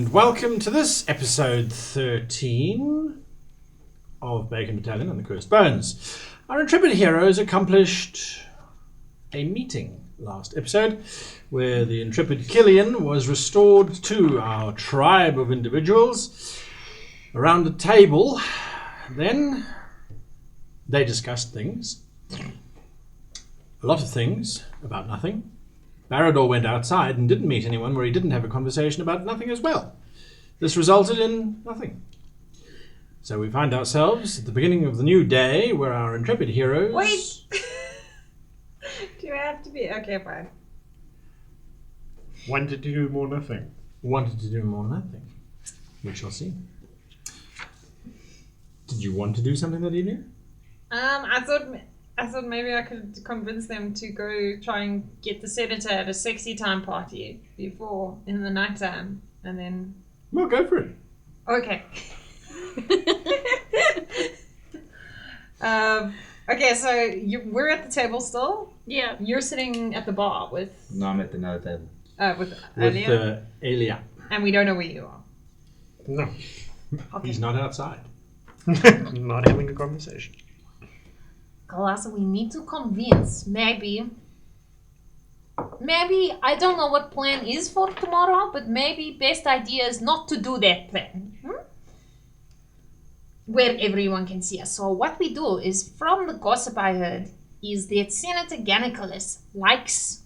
And welcome to this episode 13 of Battalion and the Cursed Bones. Our intrepid heroes accomplished a meeting last episode where the intrepid Killian was restored to our tribe of individuals around a table. Then they discussed things. A lot of things about nothing. Barador went outside and didn't meet anyone where he didn't have a conversation about nothing as well. This resulted in nothing. So we find ourselves at the beginning of the new day where our intrepid heroes... Wait! Do I have to be... Okay, fine. Wanted to do more nothing. Wanted to do more nothing. We shall see. Did you want to do something that evening? I thought maybe I could convince them to go try and get the senator at a sexy time party before in the nighttime, and then. Well, go for it. Okay. Okay, so we're at the table still. Yeah. You're sitting at the bar with. No, I'm at another table. With With Alia. And we don't know where you are. No. Okay. He's not outside. Not having a conversation. Kalasa, we need to convince, maybe, I don't know what plan is for tomorrow, but maybe best idea is not to do that plan. Where everyone can see us. So what we do is, from the gossip I heard, is that Senator Ganniculus likes,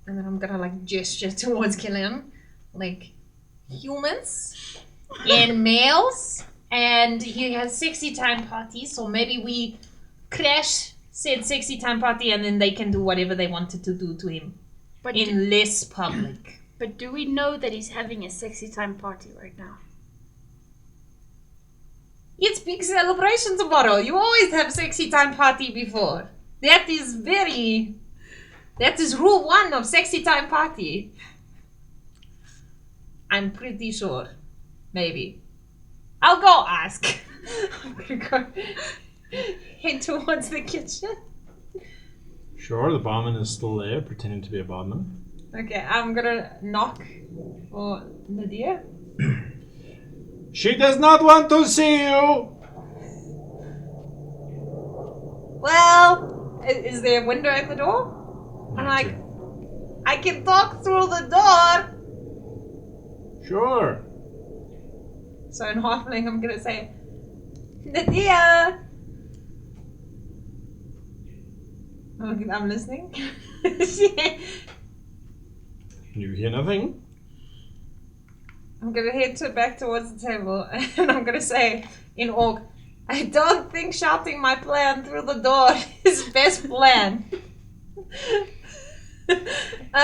and then I'm gonna gesture towards Killian, humans and males, and he has sexy time parties, so maybe we crash said sexy time party and then they can do whatever they wanted to do to him in less public. But do we know that he's having a sexy time party right now? It's big celebration tomorrow. You always have sexy time party before. That is rule 1 of sexy time party. I'm pretty sure. Maybe. I'll go ask. I'm gonna go head towards the kitchen. Sure, the barman is still there, pretending to be a barman. Okay, I'm gonna knock for Nadia. She does not want to see you! Well, is there a window at the door? I'm like, I can talk through the door. Sure. So in Halfling, I'm gonna say, Nadia. I'm listening. You hear nothing? I'm gonna head back towards the table, and I'm gonna say in Orc, I don't think shouting my plan through the door is best plan.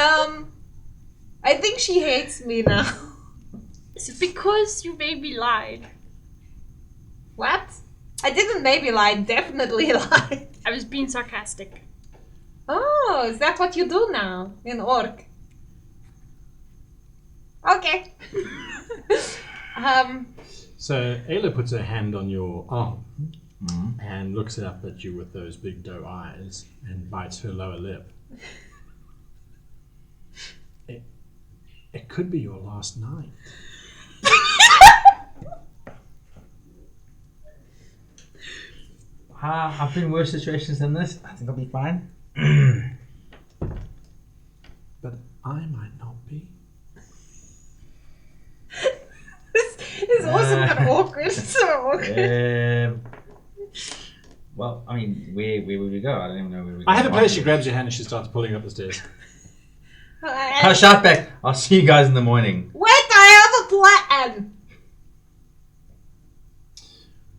I think she hates me now. Is it because you maybe lied? What? I didn't maybe lie, definitely lied. I was being sarcastic. Oh, is that what you do now in Orc? Okay. So Ayla puts her hand on your arm and looks up at you with those big doe eyes and bites her lower lip. It could be your last night. I've been in worse situations than this. I think I'll be fine. But I might not be. This is also kind of awkward. It's so awkward. Well, I mean, where would we go? I don't even know where we go. I have a place. She grabs your hand and she starts pulling up the stairs. I'll shout back. I'll see you guys in the morning. Wait, I have a plan!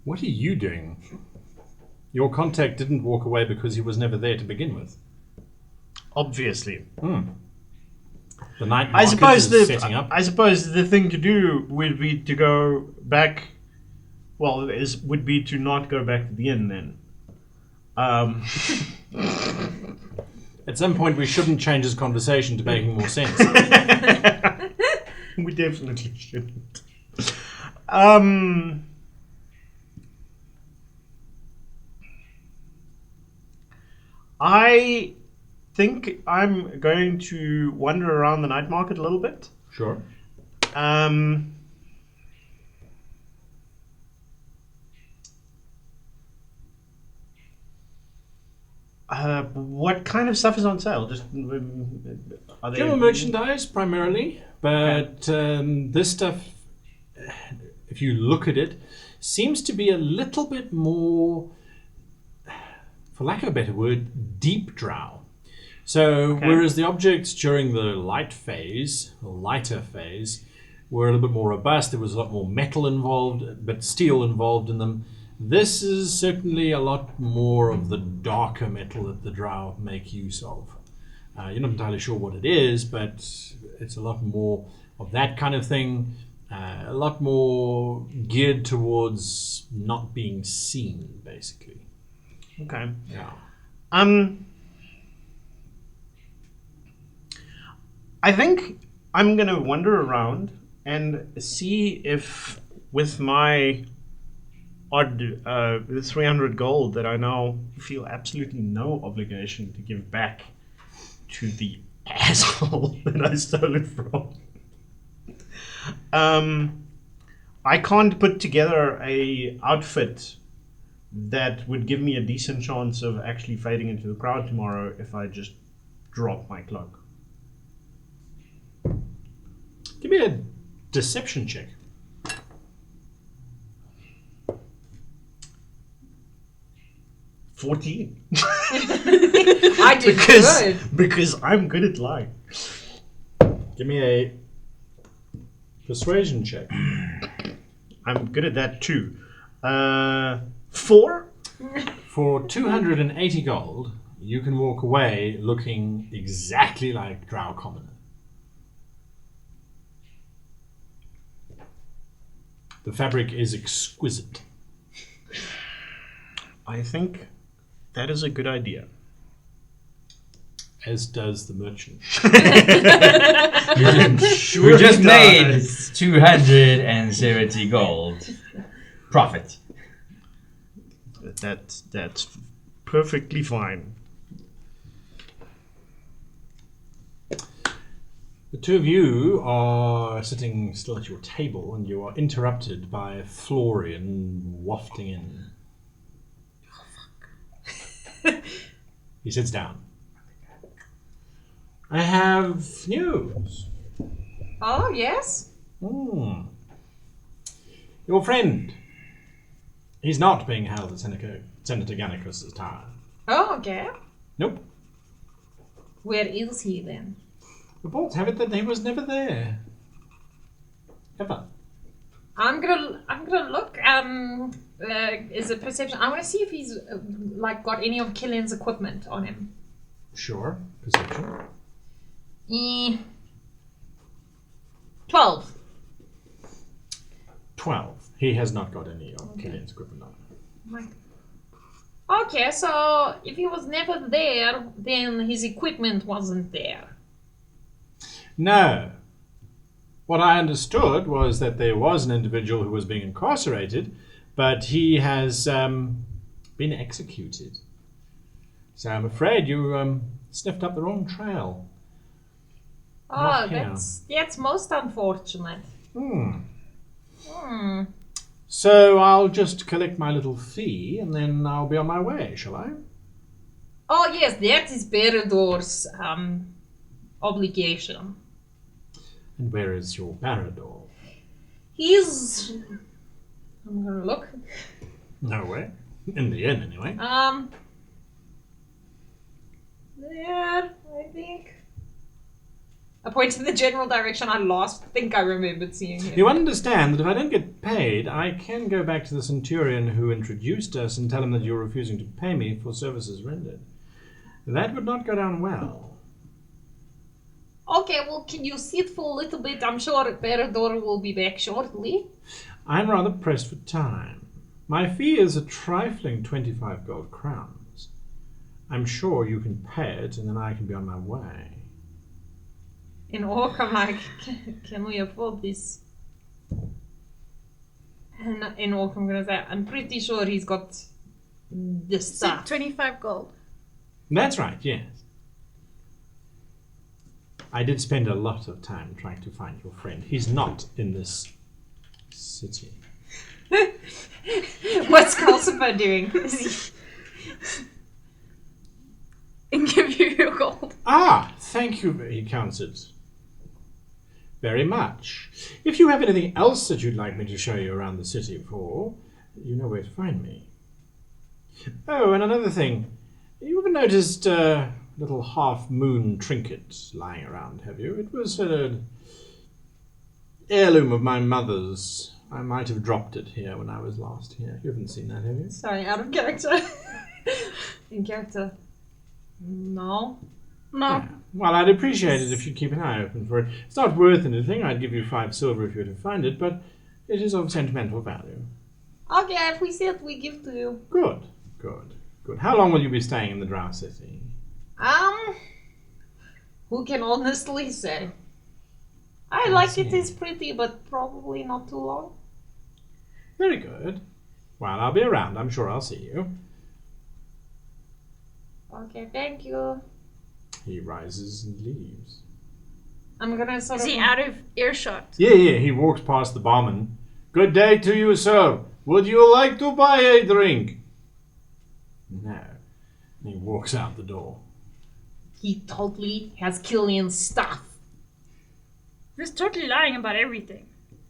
What are you doing? Your contact didn't walk away because he was never there to begin with. Obviously. The night I market suppose is setting up. I suppose the thing to do would be to go back. Well, would be to not go back to the inn then. At some point, we shouldn't change his conversation to making more sense. We definitely shouldn't. I think I'm going to wander around the night market a little bit. Sure. What kind of stuff is on sale? Just are they General merchandise primarily, but this stuff, if you look at it, seems to be a little bit more, for lack of a better word, deep drow. So whereas the objects during the light phase, or lighter phase, were a little bit more robust, there was a lot more metal involved, but steel involved in them. This is certainly a lot more of the darker metal that the drow make use of. You're not entirely sure what it is, but it's a lot more of that kind of thing. A lot more geared towards not being seen, basically. Okay. Yeah. I think I'm gonna wander around and see if, with my odd 300 gold that I now feel absolutely no obligation to give back to the asshole that I stole it from. I can't put together a outfit that would give me a decent chance of actually fading into the crowd tomorrow if I just drop my cloak. Give me a deception check. $14. I did good. Because I'm good at lying. Give me a persuasion check. I'm good at that too. 4? For 280 gold, you can walk away looking exactly like Drow Commoner. The fabric is exquisite. I think that is a good idea. As does the merchant. We just made 270 gold profit. That's perfectly fine. The two of you are sitting still at your table and you are interrupted by Florian wafting in. He sits down. I have news. Oh, yes? Your friend. He's not being held at Senator Gannicus's tower. Oh, okay. Nope. Where is he then? Reports have it that he was never there. Ever. I'm gonna look. Is it perception? I want to see if he's got any of Killian's equipment on him. Sure. Perception. 12. 12. He has not got any of Killian's equipment on him. Okay, so if he was never there, then his equipment wasn't there. No. What I understood was that there was an individual who was being incarcerated, but he has been executed. So I'm afraid you sniffed up the wrong trail. Oh, Not here. that's most unfortunate. So I'll just collect my little fee and then I'll be on my way, shall I? Oh yes, that is Berador's obligation. And where is your Barador? He's... I'm gonna look. Nowhere. In the inn, anyway. There, I think. I point to the general direction I think I remembered seeing him. You understand that if I don't get paid, I can go back to the centurion who introduced us and tell him that you're refusing to pay me for services rendered. That would not go down well. Okay, well, can you sit for a little bit? I'm sure Berador will be back shortly. I'm rather pressed for time. My fee is a trifling 25 gold crowns. I'm sure you can pay it and then I can be on my way. In Orc, I'm like, can we afford this? And in Orc, I'm gonna say, I'm pretty sure he's got the stuff. 25 gold. That's right, yes. I did spend a lot of time trying to find your friend. He's not in this city. What's Calcifer doing? And give you your gold. Ah, thank you, he counts it. Very much. If you have anything else that you'd like me to show you around the city for, you know where to find me. Oh, and another thing. You ever noticed a little half-moon trinket lying around, have you? It was an heirloom of my mother's. I might have dropped it here when I was last here. You haven't seen that, have you? Sorry, out of character. In character. No. No. Yeah. Well, I'd appreciate it if you'd keep an eye open for it. It's not worth anything. I'd give you 5 silver if you were to find it, but it is of sentimental value. Okay, if we see it, we give to you. Good, good, good. How long will you be staying in the Drow City? Who can honestly say? I I like it see. is pretty, but probably not too long. Very good. Well, I'll be around. I'm sure I'll see you. Okay, thank you. He rises and leaves. I'm gonna sort Is of... he out of earshot? Yeah, he walks past the barman. Good day to you, sir. Would you like to buy a drink? No. And he walks out the door. He totally has Killian's stuff. He's totally lying about everything.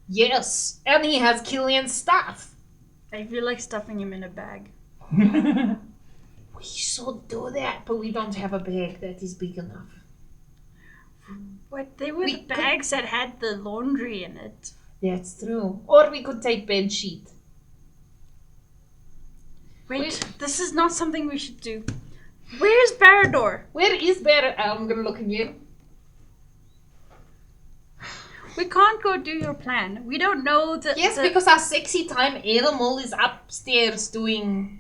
Yes, and he has Killian's stuff. I feel like stuffing him in a bag. We should do that, but we don't have a bag that is big enough. What? They were We the could- bags that had the laundry in it. That's true. Or we could take bed sheet. Wait, this is not something we should do. Where's Barador? Where is better? I'm gonna look again. We can't go do your plan. We don't know the... Yes, because our sexy time animal is upstairs doing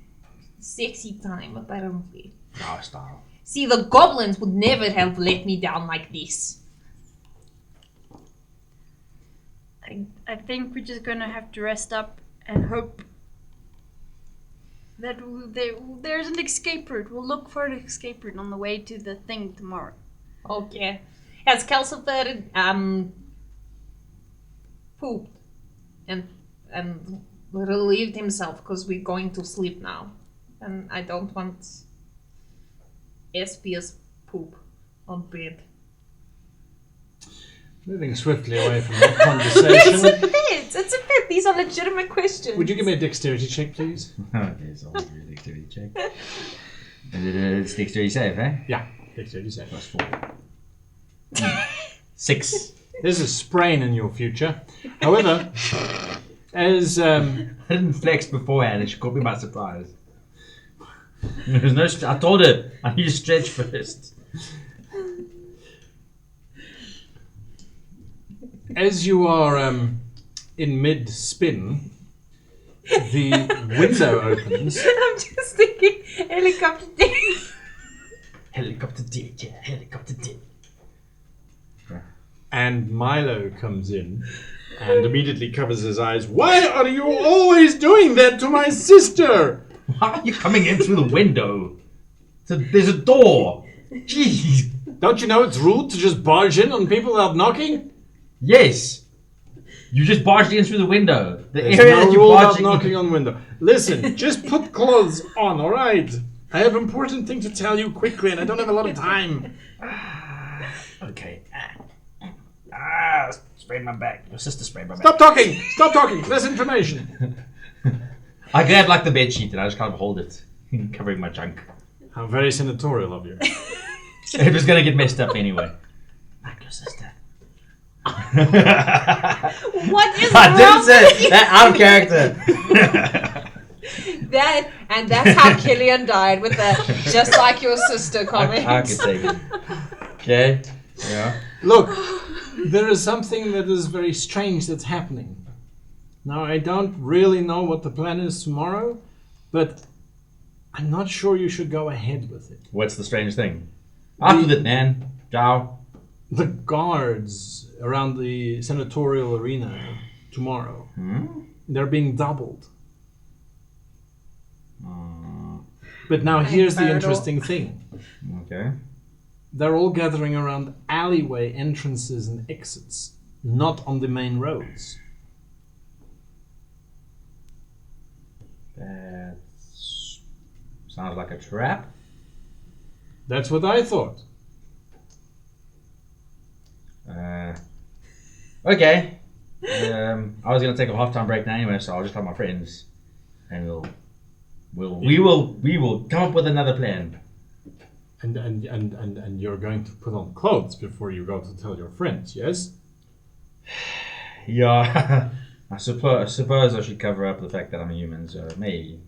sexy time, apparently. Our style. See, the goblins would never have let me down like this. I think we're just gonna have to rest up and hope that there's an escape route. We'll look for an escape route on the way to the thing tomorrow. Okay. Has Calcifer pooped and relieved himself because we're going to sleep now, and I don't want Espia's poop on bed. Moving swiftly away from that conversation. It's a bit. These are legitimate questions. Would you give me a dexterity check, please? Okay, so I'll do a dexterity check. Is it a dexterity save, eh? Yeah, dexterity check. Plus 4. 6. There's a sprain in your future. However, as I didn't flex beforehand and she caught me by surprise. There's no. I told her I need to stretch first. as you are in mid-spin, the window opens. I'm just thinking helicopter day. Helicopter dick, yeah, helicopter dick. And Milo comes in and immediately covers his eyes. Why are you always doing that to my sister? Why are you coming in through the window? There's a door. Jeez. Don't you know it's rude to just barge in on people without knocking? Yes. You just barged in through the window. The There's area no that you rule about barged in. knocking on window. Listen, just put clothes on, all right? I have important thing to tell you quickly, and I don't have a lot of time. Okay. Sprained my back. Your sister sprained my back. Stop talking! Stop talking! Less information. I grabbed like the bed sheet and I just kind of hold it, covering my junk. How very senatorial of you. It was gonna get messed up anyway. Like your sister. What is I wrong didn't say with you? that out of character. And that's how Killian died, with the just like your sister comment. I could take it. Okay. Yeah. Look, there is something that is very strange that's happening. Now, I don't really know what the plan is tomorrow, but I'm not sure you should go ahead with it. What's the strange thing? After that, man. Ciao. The guards around the senatorial arena tomorrow, they're being doubled. But now here's the Barador. interesting thing. Okay. they're all gathering around alleyway entrances and exits, not on the main roads. That sounds like a trap. That's what I thought. Okay. I was gonna take a half-time break now anyway, so I'll just tell my friends, and we will come up with another plan. And you're going to put on clothes before you go to tell your friends, yes? Yeah, I suppose I should cover up the fact that I'm a human. So maybe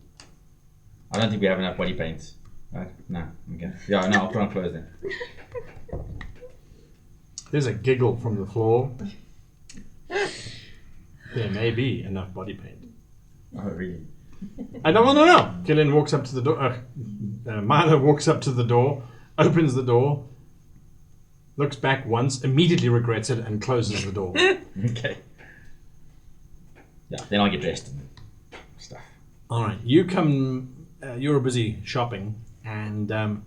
I don't think we have enough body paint. Right? No. Okay. Yeah. No. I'll put on clothes then. There's a giggle from the floor. There may be enough body paint. Oh really? I don't want to know. Killian walks up to the door. Milo walks up to the door, opens the door, looks back once, immediately regrets it, and closes the door. Okay. Yeah. Then I'll get dressed and stuff. All right. You come. You're busy shopping, and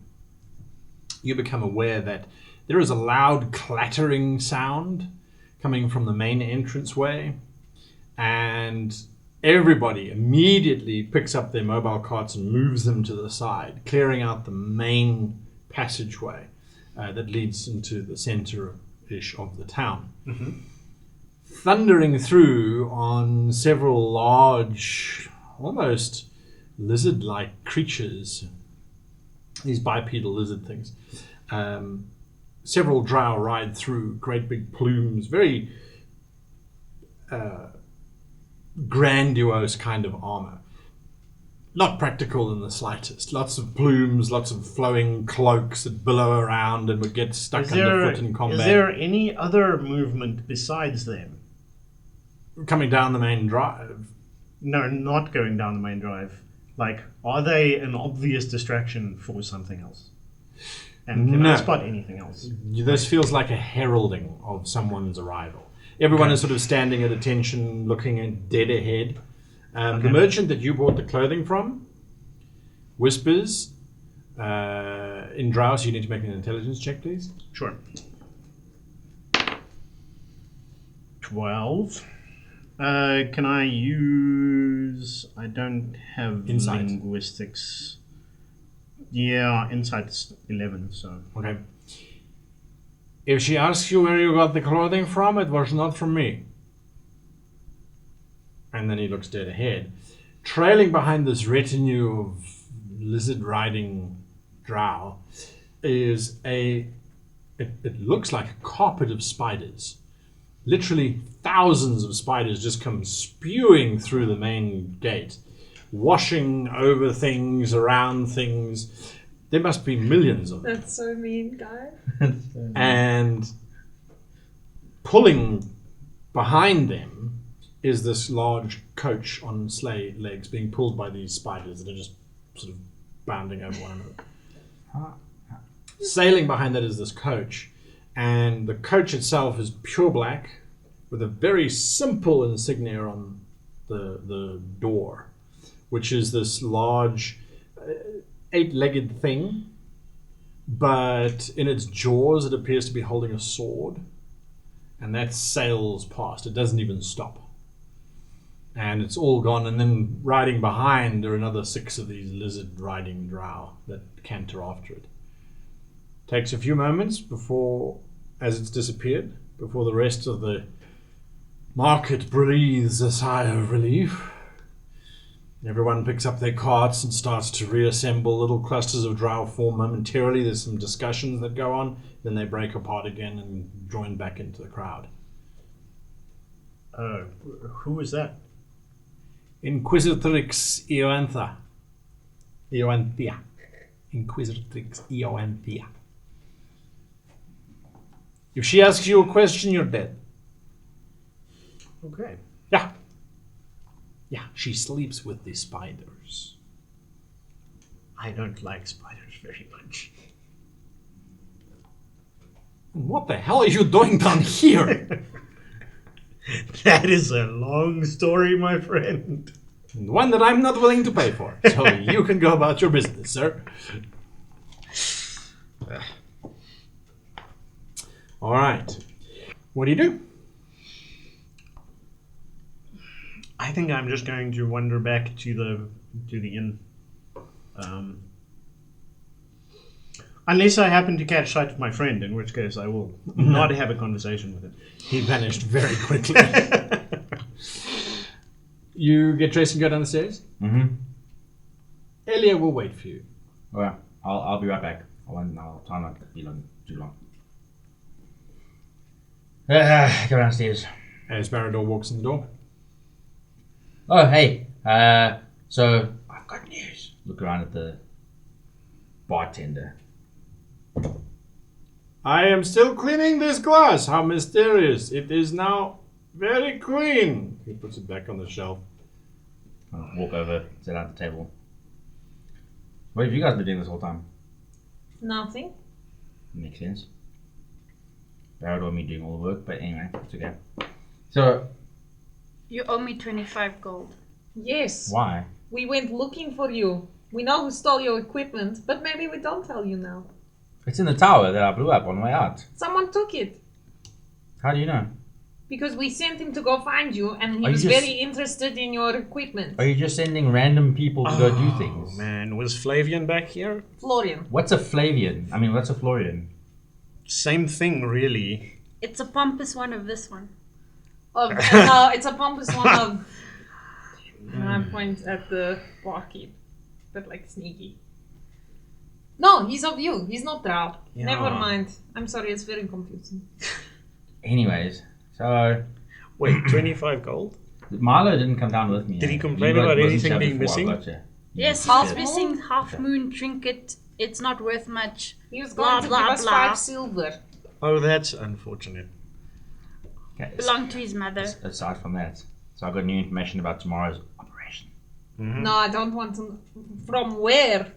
you become aware that there is a loud clattering sound coming from the main entranceway, and everybody immediately picks up their mobile carts and moves them to the side, clearing out the main passageway that leads into the center-ish of the town. Mm-hmm. Thundering through on several large, almost lizard-like creatures, these bipedal lizard things. Several drow ride through, great big plumes, very grandiose kind of armor. Not practical in the slightest. Lots of plumes, lots of flowing cloaks that billow around and would get stuck underfoot in combat. Is there any other movement besides them? Coming down the main drive. No, not going down the main drive. Like, are they an obvious distraction for something else? And can I spot anything else? This feels like a heralding of someone's arrival. Everyone is sort of standing at attention, looking at dead ahead. The merchant that you bought the clothing from whispers in Drow, so you need to make an intelligence check, please. Sure. 12. Can I use... I don't have Insight. linguistics. Yeah, insight's 11, so... Okay. If she asks you where you got the clothing from, it was not from me. And then he looks dead ahead. Trailing behind this retinue of lizard-riding drow is it looks like a carpet of spiders. Literally thousands of spiders just come spewing through the main gate, washing over things, around things. There must be millions of them. That's so mean, guy. And pulling behind them is this large coach on sleigh legs being pulled by these spiders that are just sort of bounding over one another. Sailing behind that is this coach, and the coach itself is pure black with a very simple insignia on the door, which is this large 8-legged thing, but in its jaws it appears to be holding a sword, and that sails past. It doesn't even stop. And it's all gone, and then riding behind are another 6 of these lizard-riding drow that canter after it. Takes a few moments before, as it's disappeared, before the rest of the market breathes a sigh of relief. Everyone picks up their carts and starts to reassemble. Little clusters of drow form momentarily. There's some discussions that go on. Then they break apart again and join back into the crowd. Who is that? Inquisitrix Ioantha. Ioanthia. Inquisitrix Ioanthia. If she asks you a question, you're dead. Okay. Yeah. Yeah, she sleeps with the spiders. I don't like spiders very much. What the hell are you doing down here? That is a long story, my friend. One that I'm not willing to pay for. So you can go about your business, sir. All right. What do you do? I think I'm just going to wander back to the inn. Unless I happen to catch sight of my friend, in which case I will not have a conversation with him. He vanished very quickly. You get dressed and go down the stairs? Mm-hmm. Elia will wait for you. Well, I'll be right back. I'll try not to be too long. Go downstairs. As Barador walks in the door. Oh, hey. So I've got news. Look around at the bartender. I am still cleaning this glass. How mysterious. It is now very clean. He puts it back on the shelf. I'll walk over, sit down at the table. What have you guys been doing this whole time? Nothing. Makes sense. Barador me doing all the work, but anyway, it's okay. So, You owe me 25 gold. Yes. why? We went looking for you. We know who stole your equipment, but maybe we don't tell you now. It's in the tower that I blew up on the way out. Someone took it. How do you know? Because we sent him to go find you, and he Are you was just- very interested in your equipment. Are you just sending random people to go do things? Man, was Flavian back here? Florian. What's a Flavian? I mean, what's a Florian? Same thing, really. It's a pompous one of this one. No, it's a pompous one of... And I point at the barkeep, but like sneaky. No, he's of you. He's not Drow. Yeah. Never mind. I'm sorry, it's very confusing. Anyways, so Wait, 25 gold? Milo didn't come down with me. Did he eh? complain You about wasn't anything here being before I missing? got here. Yes, Half he's moon? missing half moon trinket. It's not worth much. He was Blah, going to blah, give us blah. 5 silver. Oh, that's unfortunate. Okay, Belonged to his mother. aside from that, so I got new information about tomorrow's operation. No, I don't want to... From where?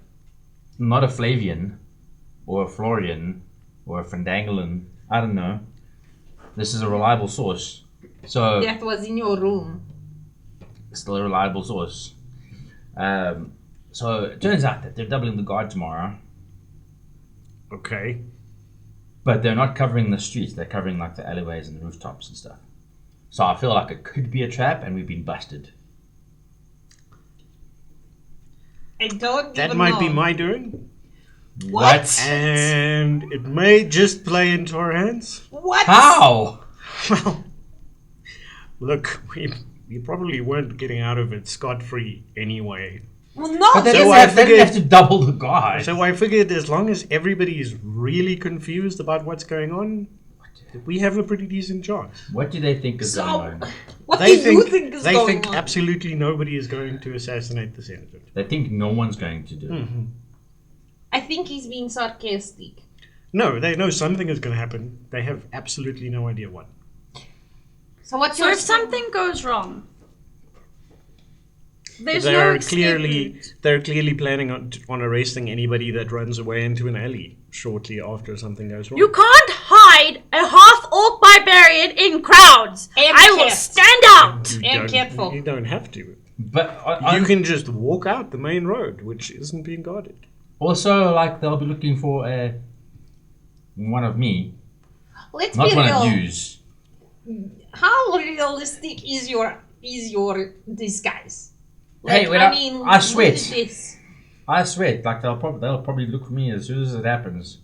Not a Flavian, or a Florian, or a Fandangolan. I don't know. This is a reliable source. So, That was in your room. still a reliable source. So, it turns out that they're doubling the guard tomorrow, Okay. but they're not covering the streets. They're covering like the alleyways and the rooftops and stuff. So I feel like it could be a trap and we've been busted. I don't That even might know. be my doing. What? And it may just play into our hands. What? How? Well, look, we probably weren't getting out of it scot-free anyway. Well, no. But they, So didn't, I have, they didn't figured- have to double the guard. So I figured as long as everybody's really confused about what's going on, we have a pretty decent chance. What do they think is So, going on? what They do you think, think is they going think on? absolutely nobody is going to assassinate the senator. They think no one's going to do it. I think he's being sarcastic. No, they know something is going to happen. They have absolutely no idea what. So what's So your if something goes wrong, there's no They're escape route. they're clearly planning on arresting anybody that runs away into an alley shortly after something goes wrong. You can't hide a half-orc barbarian in crowds. And I will cats. stand out. You and don't- catfolk. You don't have to. But You can just walk out the main road, which isn't being guarded. also, like, they'll be looking for one of me, Let's not be one real. of yous. How realistic is your disguise? Hey, wait, I look sweat. at this. I swear, like they'll probably look for me as soon as it happens.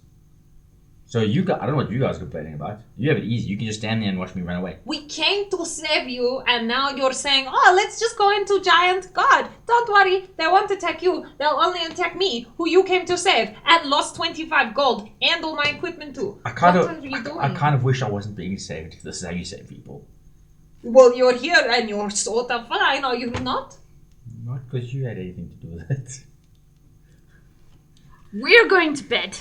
So you got, I don't know what you guys are complaining about. You have it easy. You can just stand there and watch me run away. We came to save you, and now you're saying, "Oh, let's just go into giant God." Don't worry, they won't attack you. They'll only attack me, who you came to save, and lost 25 gold and all my equipment too. I kind What are you of, doing? I kind of wish I wasn't being saved. This is how you save people. Well, you're here and you're sort of fine, are you not? Not because you had anything to do with it. We're going to bed.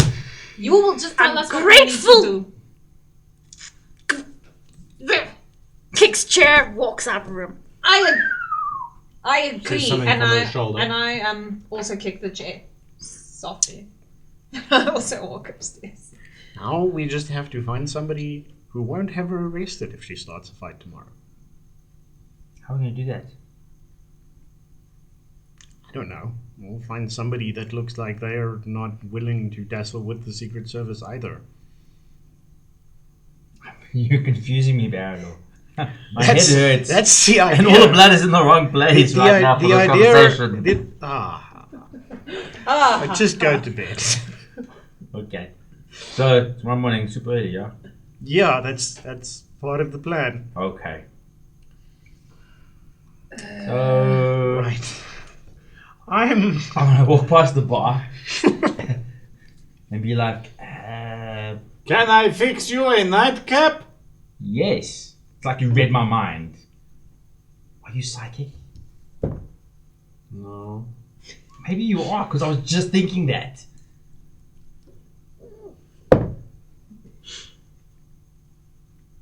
You will just tell I'm us grateful. what we need to do. Kicks chair, walks out of the room. I agree, something and from her I shoulder. also kick the chair softly. I also walk upstairs. Now we just have to find somebody who won't have her arrested if she starts a fight tomorrow. How are we going to do that? I don't know. We'll find somebody that looks like they're not willing to tussle with the Secret Service either. You're confusing me, Barador. My head hurts. That's the idea. and all the blood is in the wrong place right now for the conversation. I just go to bed. Okay. So, tomorrow morning, super early, yeah? Yeah, that's part of the plan. Okay. So... Right. I'm gonna walk past the bar and be like, Can I fix you a nightcap? yes. It's like you read my mind. Are you psychic? No. Maybe you are, because I was just thinking that.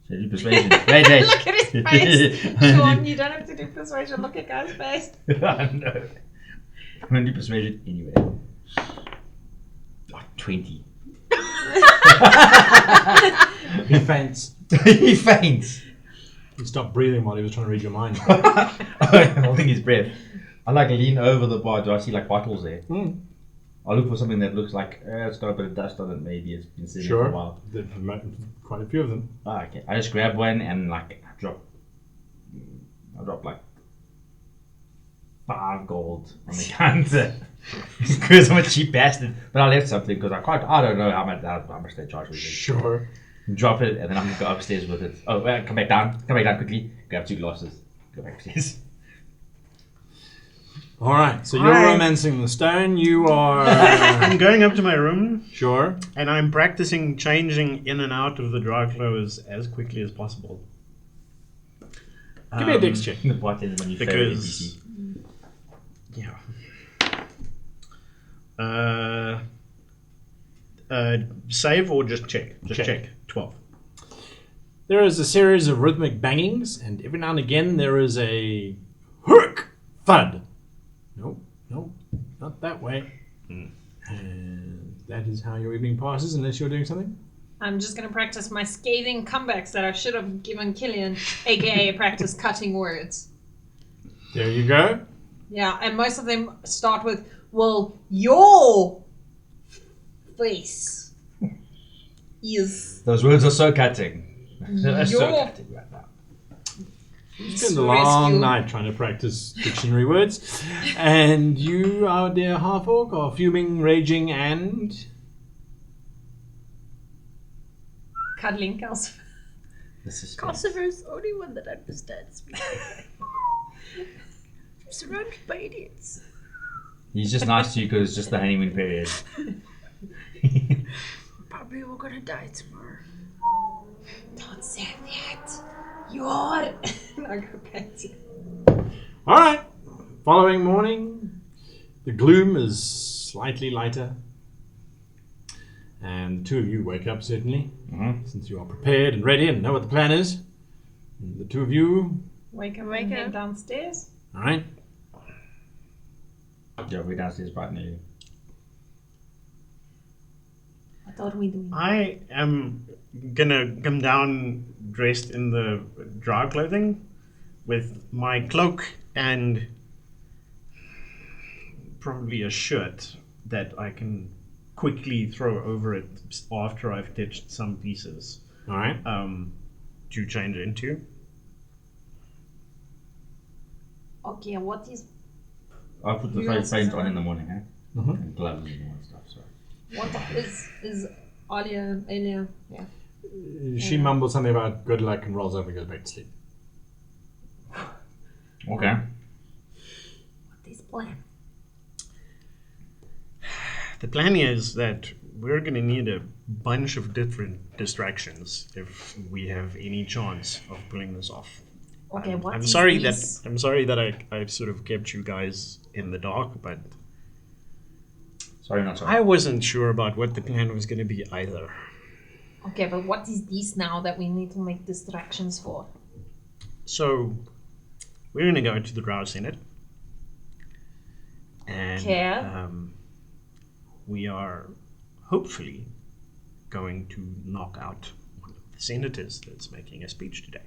So do persuasion. Wait. Look at his face. Sean, you don't have to do persuasion. Look at Guy's face. I know. I'm gonna do persuasion anyway. Oh, 20. He faints. He faints. He stopped breathing while he was trying to read your mind. Holding his breath. I like lean over the bar. Do I see like bottles there? Mm. I look for something that looks like it's got a bit of dust on it. Maybe it's been sitting for a while. There's quite a few of them. Okay. I just grab one and like I drop like 5 gold on the counter because I'm a cheap bastard. But I left something because I don't know how much they charge me. Sure. Drop it and then I'm gonna go upstairs with it. Oh, come back down quickly. Grab 2 glasses. Go back upstairs. All right. So you're romancing the stone. You are. I'm going up to my room. Sure. And I'm practicing changing in and out of the dry clothes as quickly as possible. Give me a dex check. The bartender when you fail Because NPC. save or just check? Just Check. check. 12. There is a series of rhythmic bangings, and every now and again there is a hook thud. No, not that way. And that is how your evening passes, unless you're doing something. I'm just going to practice my scathing comebacks that I should have given Killian, aka practice cutting words. There you go. Yeah, and most of them start with, well, your face is Those words are so cutting. They're so your... cutting right now. You spend a long night trying to practice dictionary words, and you, our dear half-orc, are fuming, raging, and... Cuddling Calcifer. This is Calcifer is the only one that understands me. I'm surrounded by idiots. He's just nice to you because it's just the honeymoon period. Probably we're gonna die tomorrow. Don't say that. You're... No, go back to... All right. Following morning, the gloom is slightly lighter. And the 2 of you wake up, certainly, since you are prepared and ready and know what the plan is. And the 2 of you... Wake up and head downstairs. All right. Yeah, we're downstairs right now. What are we doing? I am gonna come down dressed in the dry clothing with my cloak and probably a shirt that I can quickly throw over it after I've ditched some pieces All right. to change into. Okay, what is... I'll put the You face also paint said- on in the morning, eh? Mhm. And gloves and all that stuff, so. What is Alia... Yeah. She mumbles something about good luck and rolls over and goes back to sleep. Okay. What is plan? The plan is that we're gonna need a bunch of different distractions if we have any chance of pulling this off. Okay, what I'm is sorry this? that I'm sorry that I've sort of kept you guys in the dark, but Sorry, not sorry. I wasn't sure about what the plan was going to be either. Okay, but what is this now that we need to make distractions for? So we're going to go into the Drow Senate, and Okay. we are hopefully going to knock out one of the senators that's making a speech today.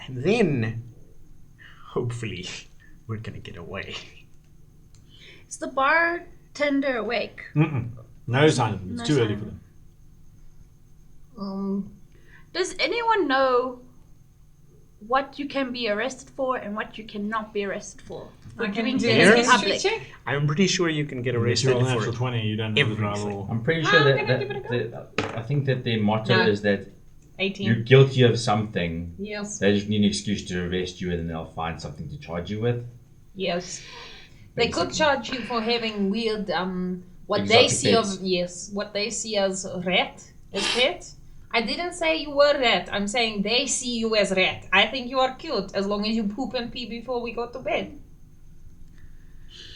And then, hopefully, we're going to get away. Is the bartender awake? No sign of them. It's No too sign early of for them. Does anyone know what you can be arrested for and what you cannot be arrested for? I can doing do things a in history public. check. I'm pretty sure you can get If arrested you're on for natural it. 20, you don't know the driver. Everything. I'm pretty sure I'm that, gonna give it a I think that their motto No. is that 18. you're guilty of something. Yes. They just need an excuse to arrest you, and then they'll find something to charge you with. Yes. They could Basically. charge you for having weird what they Exotic see pets. what they see as rat as pet. I didn't say you were rat. I'm saying they see you as rat. I think you are cute as long as you poop and pee before we go to bed.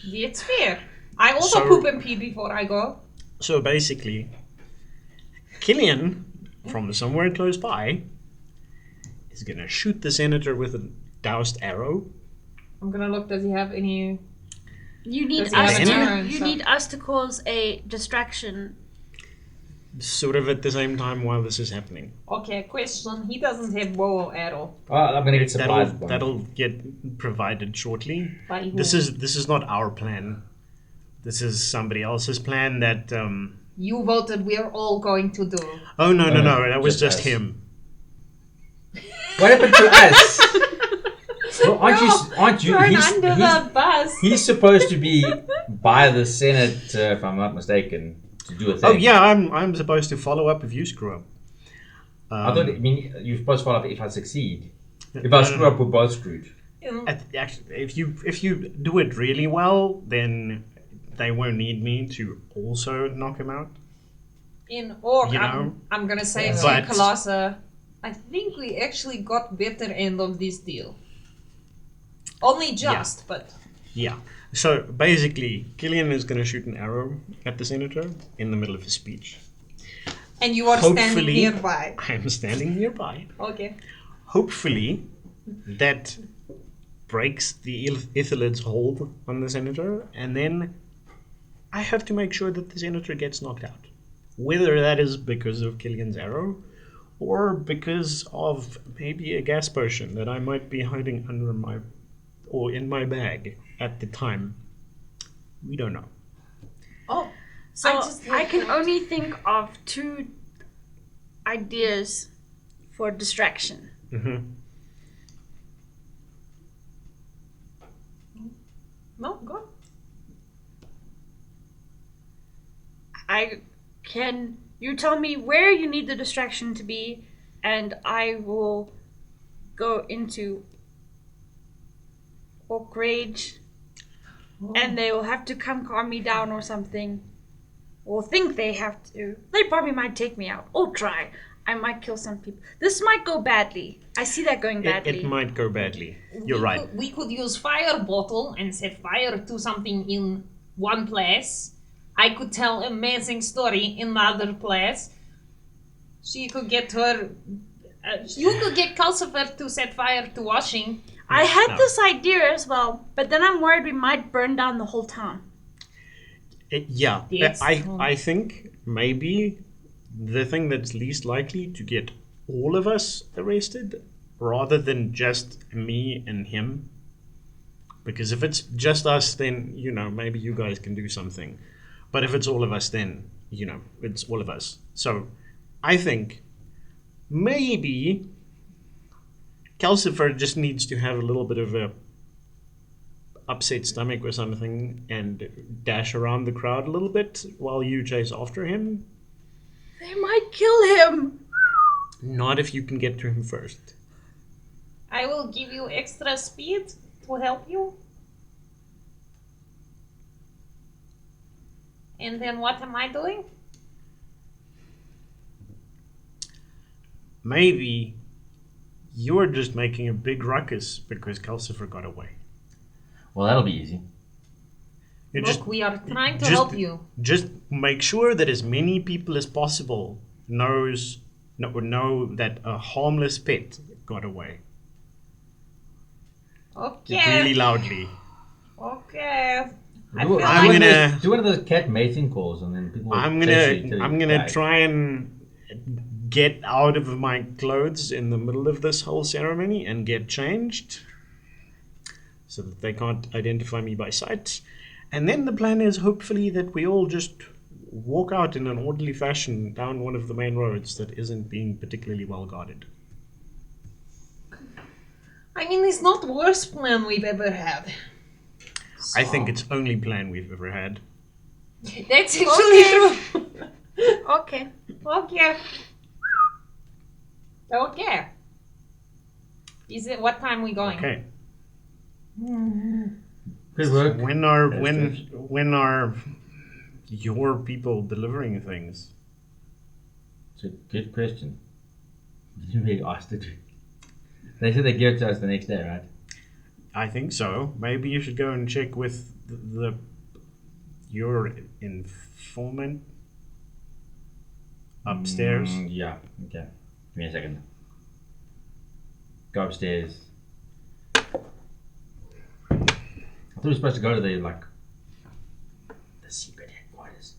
It's fair. I also So- poop and pee before I go. So basically, Killian, from somewhere close by, is gonna shoot the senator with a doused arrow. I'm gonna look. Does he have any? You need Does he have us an to. arrow and You stuff? need us to cause a distraction. Sort of at the same time while this is happening. Okay, question. He doesn't have bow or arrow. Oh, I'm gonna get supplies. That'll from- that'll get provided shortly. By who? This is not our plan. This is somebody else's plan that You voted. We're all going to do. Oh no, No, that was just just us. him. What happened to us? Well, aren't you? Thrown He's, under the bus. he's supposed to be by the Senate, if I'm not mistaken, to do a thing. Oh yeah, I'm supposed to follow up if you screw up. I thought. I mean, you're supposed to follow up if I succeed. If I screw up, we're both screwed. Actually, if you do it really well, then they won't need me to also knock him out. In Orc, You know? I'm gonna say to But- Kalasa, I think we actually got better end of this deal. Only just, but Yeah. So basically, Killian is going to shoot an arrow at the senator in the middle of his speech. and you are standing Hopefully- nearby. I am standing nearby. Okay. Hopefully, that breaks the Ithilid's hold on the senator, and then I have to make sure that the senator gets knocked out. Whether that is because of Killian's arrow, or because of maybe a gas potion that I might be hiding under my or in my bag at the time. We don't know. Oh, So I I can only think of 2 ideas for distraction. no, go. You tell me where you need the distraction to be, and I will go into Orc Rage, and they will have to come calm me down or something. Or think they have to. They probably might take me out. Or try. I might kill some people. This might go badly. I see that going badly. It might go badly. You're right. We could use fire bottle and set fire to something in one place. I could tell amazing story in another place. She could get her. You could get Calcifer to set fire to washing. I had No. this idea as well, but then I'm worried we might burn down the whole town. Yeah, Yes. I think maybe the thing that's least likely to get all of us arrested rather than just me and him. Because if it's just us, then, maybe you guys can do something. But if it's all of us, then, it's all of us. So I think maybe Calcifer just needs to have a little bit of a upset stomach or something and dash around the crowd a little bit while you chase after him. They might kill him. Not if you can get to him first. I will give you extra speed to help you. And then what am I doing? Maybe you're just making a big ruckus because Calcifer got away. Well, that'll be easy. You Look, we are trying to just- help you. just make sure that as many people as possible know that a harmless pet got away. Okay. Really loudly. Okay. I Do, feel I'm like gonna- do one of those cat mating calls, and then people. I'm will chase you till you gonna die. try and get out of my clothes in the middle of this whole ceremony and get changed so that they can't identify me by sight. And then the plan is hopefully that we all just walk out in an orderly fashion down one of the main roads that isn't being particularly well guarded. I mean, it's not the worst plan we've ever had. I think it's only plan we've ever had. That's actually true. Okay. Okay. Okay. Is it what time we going? Okay. Good work. When are your people delivering things? It's a good question. You didn't really ask, did you? They said they give it to us the next day, right? I think so. Maybe you should go and check with your informant upstairs. Yeah, okay. Give me a second. Go upstairs. I thought we were supposed to go to the secret headquarters.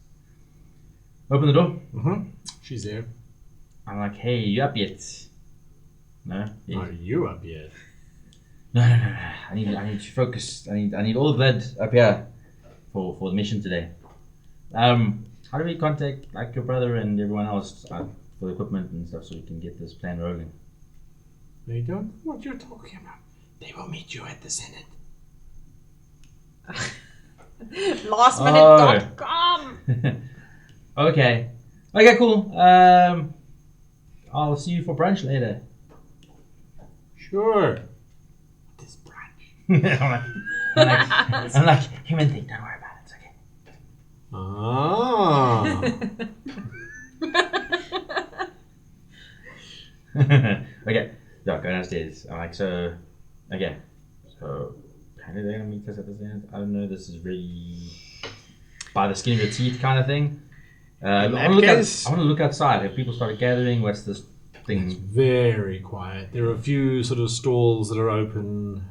Open the door. She's there. I'm like, hey, you up yet? No? Are you up yet? No. I need to focus. I need all the blood up here for the mission today. How do we contact your brother and everyone else for the equipment and stuff so we can get this plan rolling? They don't know what you're talking about. They will meet you at the Senate. Lastminute.com. Okay, cool. I'll see you for brunch later. Sure. This brunch. I'm like, human thing, don't worry about it, it's okay. Okay, so go downstairs. I'm like, so how are they gonna meet us at the end? I don't know, this is really by the skin of your teeth kind of thing. I want to look outside. If people start gathering, what's this thing? It's very quiet. There are a few sort of stalls that are open.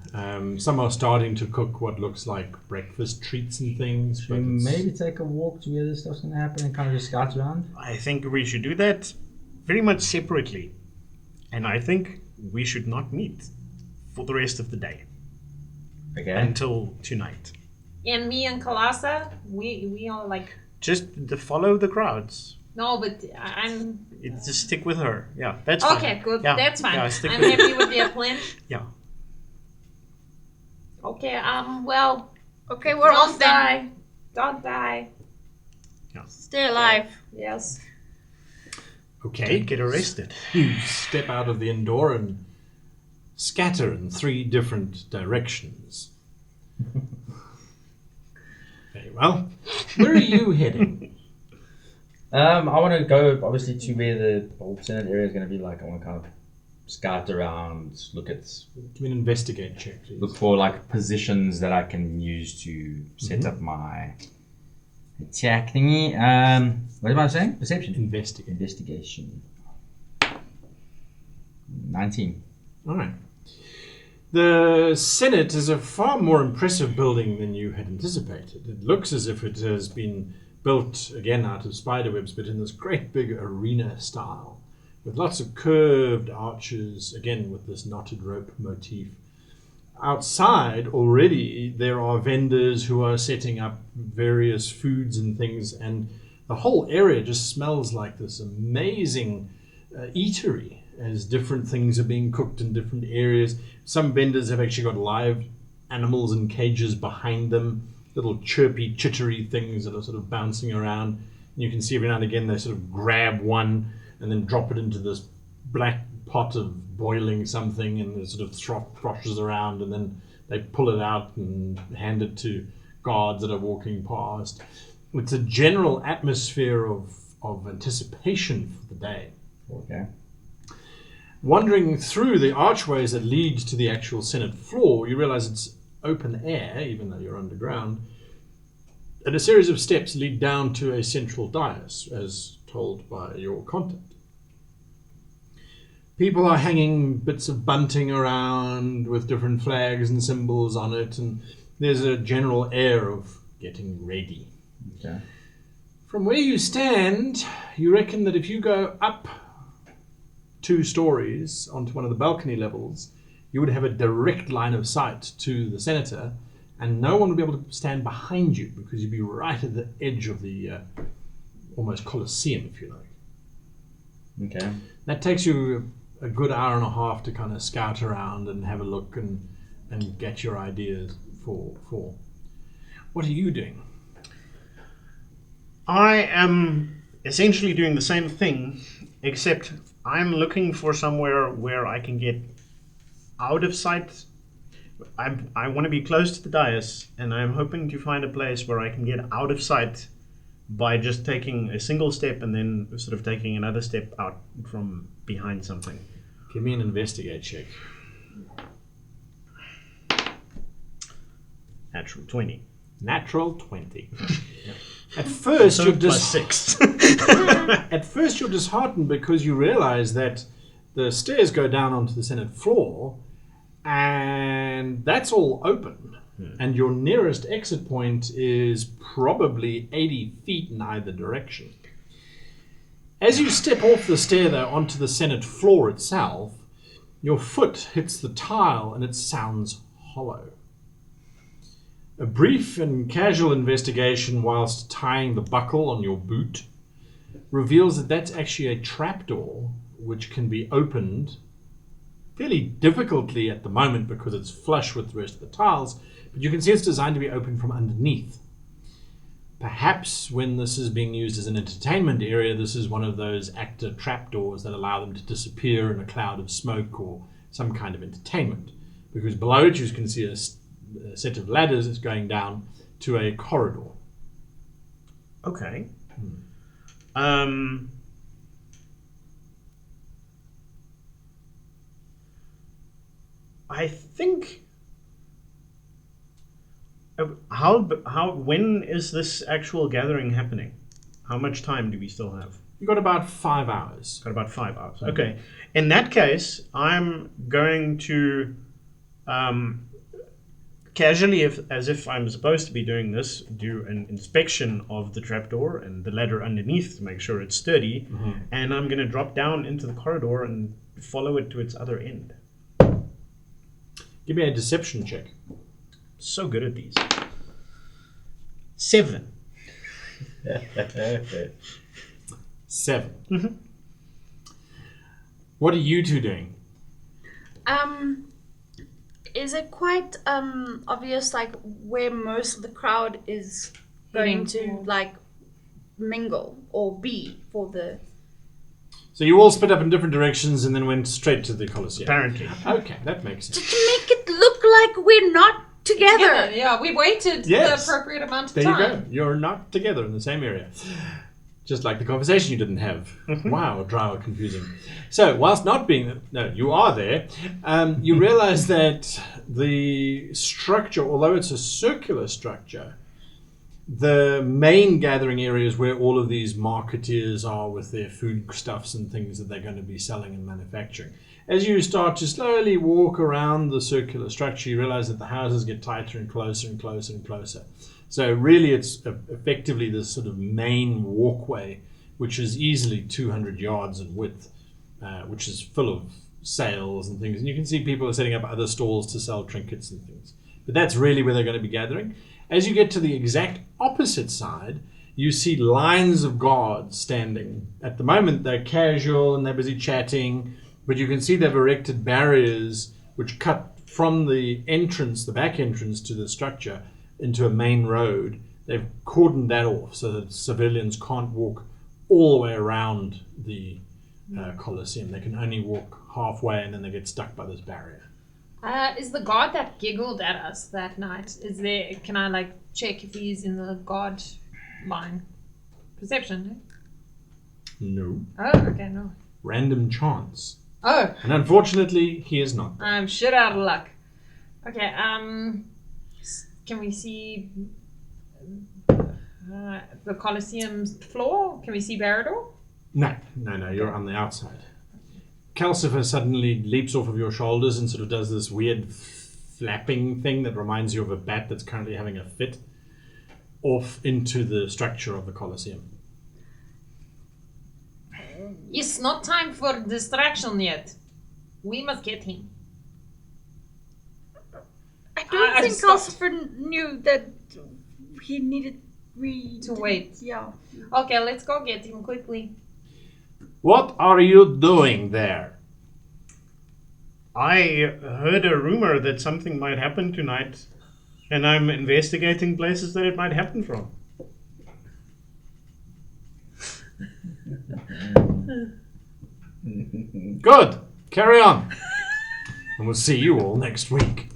Some are starting to cook what looks like breakfast treats and things. Should we maybe take a walk to where this stuff's going to happen and kind of just scout around? I think we should do that very much separately. And I think we should not meet for the rest of the day. Okay. Until tonight. And me and Kalasa, we are like... Just follow the crowds. No, but I'm... Just stick with her. Yeah, that's fine. Okay, good. Yeah. That's fine. Yeah, I'm stick with happy with your plan. Yeah. Okay, well... Okay, we're off Don't then. die. Don't die. Stay alive. Yes. Okay. Get arrested. You step out of the inn door and scatter in 3 different directions. Very well. Where are you heading? I want to go obviously to where the old Senate area is going to be. Like, I want to kind of scout around, look at, Give me an investigate check, please. look for like positions that I can use to set up my attack thingy. What am I saying? Perception. Investigate. Investigation. 19. All right. The Senate is a far more impressive building than you had anticipated. It looks as if it has been built, again, out of spiderwebs, but in this great big arena style, with lots of curved arches, again, with this knotted rope motif. Outside, already, there are vendors who are setting up various foods and things, and the whole area just smells like this amazing eatery, as different things are being cooked in different areas. Some vendors have actually got live animals in cages behind them, little chirpy, chittery things that are sort of bouncing around. And you can see every now and again they sort of grab one and then drop it into this black pot of boiling something, and it sort of throshes around, and then they pull it out and hand it to guards that are walking past. It's a general atmosphere of anticipation for the day. Okay. Wandering through the archways that lead to the actual Senate floor, you realize it's open air, even though you're underground, and a series of steps lead down to a central dais, as told by your contact. People are hanging bits of bunting around with different flags and symbols on it, and there's a general air of getting ready. Okay. From where you stand, you reckon that if you go up 2 stories onto one of the balcony levels, you would have a direct line of sight to the senator, and no one would be able to stand behind you because you'd be right at the edge of the almost coliseum, if you like. Okay. That takes you a good hour and a half to kind of scout around and have a look and get your ideas for. What are you doing? I am essentially doing the same thing, except I'm looking for somewhere where I can get out of sight. I want to be close to the dais, and I'm hoping to find a place where I can get out of sight by just taking a single step and then sort of taking another step out from behind something. Give me an investigate check. Natural 20. Natural 20. At first, So you're plus 6. At first, you're disheartened because you realize that the stairs go down onto the Senate floor, and that's all open. And your nearest exit point is probably 80 feet in either direction. As you step off the stair, though, onto the Senate floor itself, your foot hits the tile and it sounds hollow. A brief and casual investigation whilst tying the buckle on your boot reveals that that's actually a trapdoor which can be opened fairly difficultly at the moment because it's flush with the rest of the tiles, but you can see it's designed to be opened from underneath. Perhaps when this is being used as an entertainment area, this is one of those actor trapdoors that allow them to disappear in a cloud of smoke or some kind of entertainment. Because below it you can see a set of ladders that's going down to a corridor. Okay. I think. When is this actual gathering happening? How much time do we still have? You've got about 5 hours. Got about 5 hours. Okay. In that case, I'm going to casually, as if I'm supposed to be doing this, do an inspection of the trapdoor and the ladder underneath to make sure it's sturdy. And I'm going to drop down into the corridor and follow it to its other end. Give me a deception check. So good at these. 7. 7. What are you two doing? Is it quite obvious, like, where most of the crowd is going to, like, mingle or be for the... So you all split up in different directions and then went straight to the Colosseum. Apparently. Okay, that makes sense. To make it look like we're not together. Yeah, we waited Yes. the appropriate amount of There time. you go. You're not together in the same area. Just like the conversation you didn't have. Wow, dry or confusing. So, whilst not being... No, you are there. You realize that the structure, although it's a circular structure, the main gathering areas where all of these marketeers are with their foodstuffs and things that they're going to be selling and manufacturing. As you start to slowly walk around the circular structure, you realize that the houses get tighter and closer and closer and closer. So really it's effectively this sort of main walkway, which is easily 200 yards in width, which is full of sales and things. And you can see people are setting up other stalls to sell trinkets and things. But that's really where they're going to be gathering. As you get to the exact opposite side, you see lines of guards standing. At the moment, they're casual and they're busy chatting, but you can see they've erected barriers which cut from the entrance, the back entrance to the structure, into a main road. They've cordoned that off so that civilians can't walk all the way around the Colosseum. They can only walk halfway and then they get stuck by this barrier. Is the guard that giggled at us that night, can I, like, check if he's in the guard line? Perception, No. Oh, okay, no. Random chance. Oh, And unfortunately, he is not. I'm shit out of luck. Okay, can we see the Colosseum's floor? Can we see Barrador? No, you're on the outside. Calcifer suddenly leaps off of your shoulders and sort of does this weird flapping thing that reminds you of a bat that's currently having a fit off into the structure of the Colosseum. It's not time for distraction yet. We must get him. I don't think stopped. Calcifer knew that he needed To wait. Yeah. Okay, let's go get him quickly. What are you doing there? I heard a rumor that something might happen tonight, and I'm investigating places that it might happen from. Good. Carry on. And we'll see you all next week.